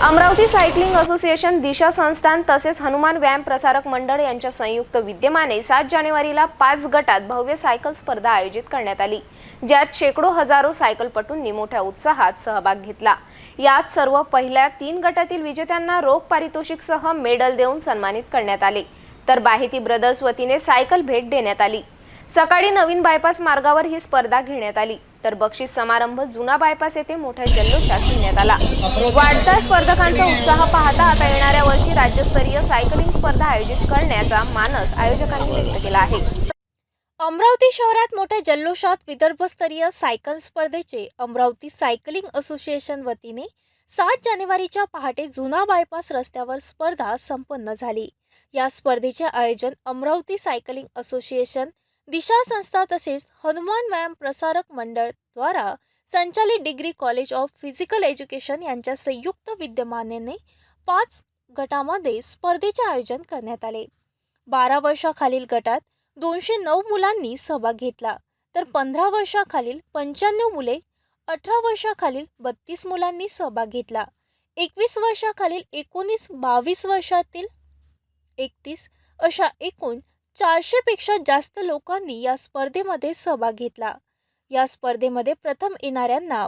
Amravati cycling association, दिशा संस्थान तसेच हनुमान व्यायाम प्रसारक मंडळ यांच्या संयुक्त विद्यमाने 7 जानेवारीला 5 गटात भव्य सायकल स्पर्धा आयोजित करण्यात आली, ज्यात शेकडो हजारो सायकलपटूंनी मोठ्या उत्साहात सहभाग घेतला। यात सर्व पहिल्या 3 गटातील विजेत्यांना रोख पारितोषिकसह मेडल देऊन सन्मानित करण्यात आले, तर बाहेती ब्रदर्स वतीने सायकल भेट देण्यात आली। सकाळी नवीन बायपास मार्गावर ही स्पर्धा घेण्यात आली, तर बक्षीस समारंभ जुना बायपास येथे मोठ्या जल्लोषात घेण्यात आला। वाढता स्पर्धकांचा उत्साह पाहता आता येणाऱ्या वर्षी राज्यस्तरीय सायकलिंग स्पर्धा आयोजित करण्याचा मानस आयोजकांनी व्यक्त केला आहे। अमरावती शहरात मोठ्या जल्लोषात विदर्भस्तरीय सायकल स्पर्धेचे अमरावती सायकलिंग असोसिएशन वतीने 7 जानेवारीच्या पहाटे जुना बायपास रस्त्यावर स्पर्धा संपन्न झाली। या स्पर्धेचे आयोजन अमरावती सायकलिंग असोसिएशन, दिशा संस्था तसेच हनुमान व्यायाम प्रसारक मंडळ द्वारा संचालित degree college of physical education यांच्या संयुक्त विद्यमानेने 5 गटामध्ये स्पर्धेचे आयोजन करण्यात आले। 12 वर्षाखालील गटात 209 मुलांनी सहभाग घेतला, तर 15 वर्षाखालील 95 मुले, 18 वर्षाखालील 32 मुलांनी सहभाग घेतला, 21 वर्षाखालील 19, 22 वर्षातील 31 अशा एकूण 400 पेक्षा जास्त लोकांनी या स्पर्धेमध्ये सहभाग घेतला। या स्पर्धेमध्ये प्रथम येणाऱ्यांना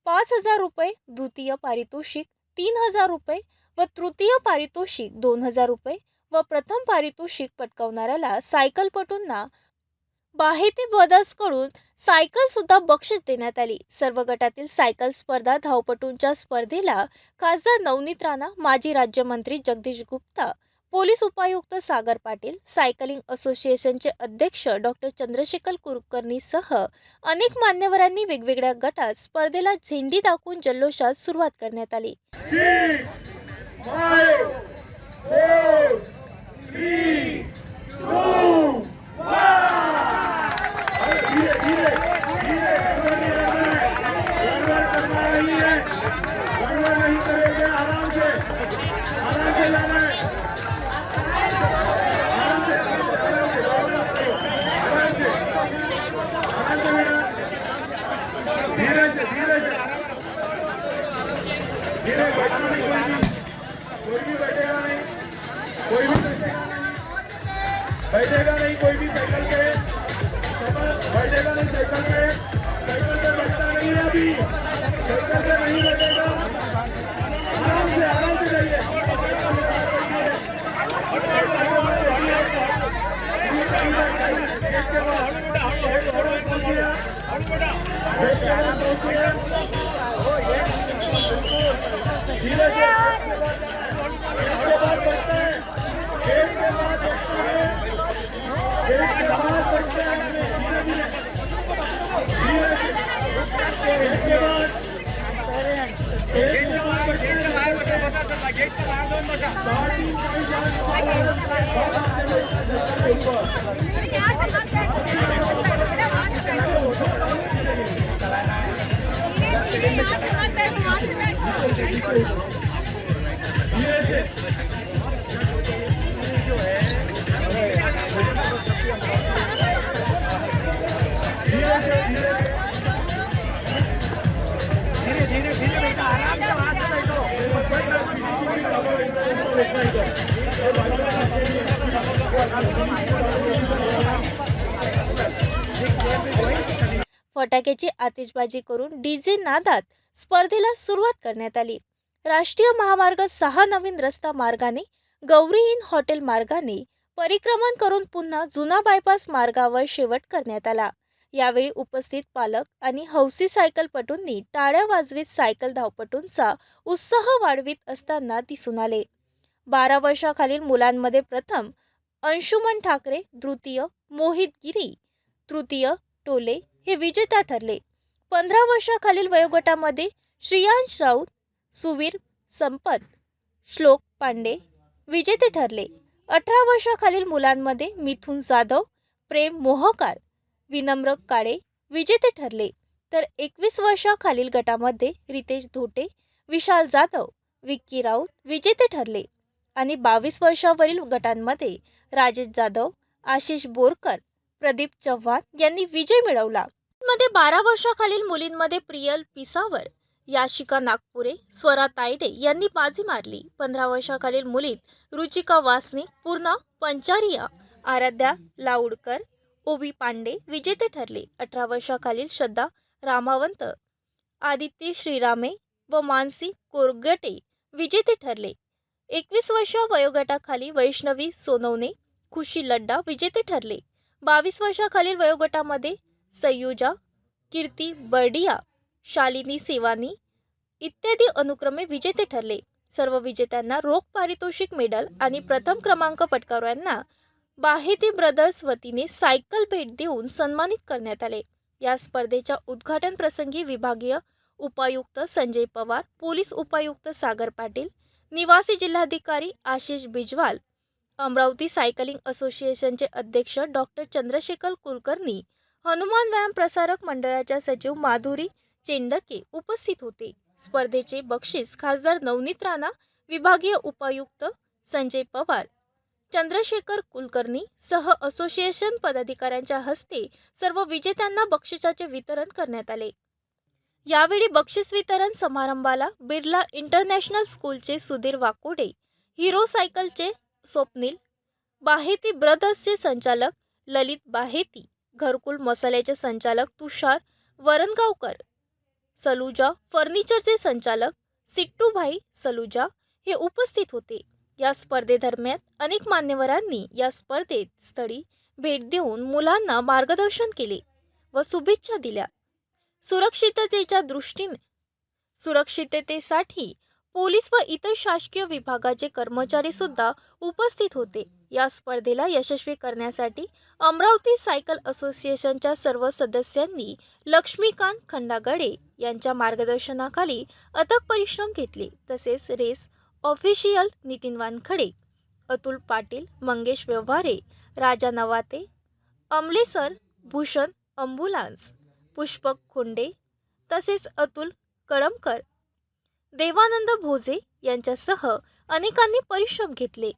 5,000 रुपये, द्वितीय पारितोषिक 3,000 रुपये व तृतीय पारितोषिक 2,000 रुपये व प्रथम पारितोषिक पटकावणाऱ्याला सायकलपटूंना बाहेती ब्रदर्सकडून सायकल सुद्धा बक्षीस देण्यात आली। सर्व गटातील सायकल स्पर्धा धावपटूंच्या स्पर्धेला खासदार नवनीत राणा, माजी राज्यमंत्री जगदीश गुप्ता, पोलीस उपायुक्त सागर पाटील, सायकलिंग असोसिएशनचे अध्यक्ष डॉक्टर चंद्रशेखर कुलकर्णीसह अनेक मान्यवरांनी वेगवेगळ्या गटात स्पर्धेला झेंडी दाखवून जल्लोषात सुरुवात करण्यात आली। बैठेगा नहीं कोई भी साइकिल पे, बैठेगा नहीं साइकिल पे, साइकिल पे बैठता नहीं है अभी, साइकिल पे नहीं बैठेगा, आराम से जाइए। फटाक्याची आतिषबाजी करून डीजे नादात स्पर्धेला सुरुवात करण्यात आली। राष्ट्रीय महामार्ग 6 नवीन रस्ता मार्गाने गौरी इन हॉटेल मार्गाने परिक्रमण करून पुन्हा जुना बायपास मार्गावर शेवट करण्यात आला। यावेळी उपस्थित पालक आणि हौसी सायकलपटूंनी टाळ्या वाजवीत सायकल धावपटूंचा उत्साह वाढवित असताना दिसून आले। 12 वर्षाखालील मुलांमध्ये प्रथम अंशुमन ठाकरे, द्वितीय मोहित गिरी, तृतीय टोले हे विजेता ठरले। 15 वर्षाखालील वयोगटामध्ये श्रेयांश राऊत, सुवीर संपत, श्लोक पांडे विजेते ठरले। 18 वर्षाखालील मुलांमध्ये मिथुन जाधव, प्रेम मोहकार, विनम्र काळे विजेते ठरले, तर 21 वर्षाखालील गटामध्ये रितेश धोटे, विशाल जाधव, विक्की राऊत विजेते ठरले आणि 22 वर्षावरील गटांमध्ये राजेश जाधव, आशिष बोरकर, प्रदीप चव्हाण यांनी विजय मिळवला। मध्ये 12 वर्षाखालील मुलींमध्ये प्रियल पिसावर याशिका नागपुरे, स्वरा तायडे यांनी बाजी मारली. 15 वर्षाखालील मुलीत रुचिका वासनिक, पूर्णा पंचारिया, आराध्या लाऊडकर, ओबी पांडे विजेते ठरले. 18 वर्षाखालील श्रद्धा रामावंत, आदित्य श्रीरामे व मानसी कोरगटे विजेते ठरले. 21 वर्ष वयोगटाखाली वैष्णवी सोनवणे, खुशी लड्डा विजेते ठरले. 22 वर्षाखालील वयोगटामध्ये सयुजा, कीर्ती बर्डिया, शालिनी सेवानी इत्यादी अनुक्रमे विजेते ठरले. सर्व विजेत्यांना रोख पारितोषिक मेडल आणि प्रथम क्रमांक पटकावणाऱ्यांना बाहेती ब्रदर्स वतीने सायकल भेट देऊन सन्मानित करण्यात आले. या स्पर्धेच्या उद्घाटन प्रसंगी विभागीय उपायुक्त संजय पवार, पोलीस उपायुक्त सागर पाटील, निवासी जिल्हाधिकारी आशिष बिजवाल, अमरावती सायकलिंग असोसिएशनचे अध्यक्ष डॉक्टर चंद्रशेखर कुलकर्णी, हनुमान व्यायाम प्रसारक मंडळाच्या सचिव माधुरी चेंडके उपस्थित होते. स्पर्धेचे बक्षीस खासदार नवनीत राणा, विभागीय उपायुक्त संजय पवार, चंद्रशेखर कुलकर्णी सह असोसिएशन पदाधिकाऱ्यांच्या हस्ते सर्व विजेत्यांना बक्षिसाचे वितरण करण्यात आले. यावेळी बक्षीस वितरण समारंभाला बिर्ला इंटरनॅशनल स्कूलचे सुधीर वाकोडे, हिरो सायकलचे स्वप्नील, बाहेती ब्रदर्सचे संचालक ललित बाहेती, घरकुल मसाल्याचे संचालक तुषार वरणगावकर, सलुजा फर्निचरचे संचालक सिट्टूभाई सलुजा हे उपस्थित होते. या स्पर्धेदरम्यान अनेक मान्यवरांनी या स्पर्धेत स्थळी भेट देऊन मुलांना मार्गदर्शन केले व शुभेच्छा दिल्या. सुरक्षिततेसाठी पोलीस व इतर शासकीय विभागाचे कर्मचारी सुद्धा उपस्थित होते. या स्पर्धेला यशस्वी करण्यासाठी अमरावती सायकल असोसिएशनच्या सर्व सदस्यांनी लक्ष्मीकांत खंडागडे यांच्या मार्गदर्शनाखाली अथक परिश्रम घेतले. तसेच रेस ऑफिशियल नितीन वानखडे, अतुल पाटील, मंगेश व्यवहारे, राजा नवाते, अमलेसर, भूषण अंबुलान्स, पुष्पक खोंडे तसेच अतुल कळमकर, देवानंद भोजे यांच्यासह अनेकांनी परिश्रम घेतले.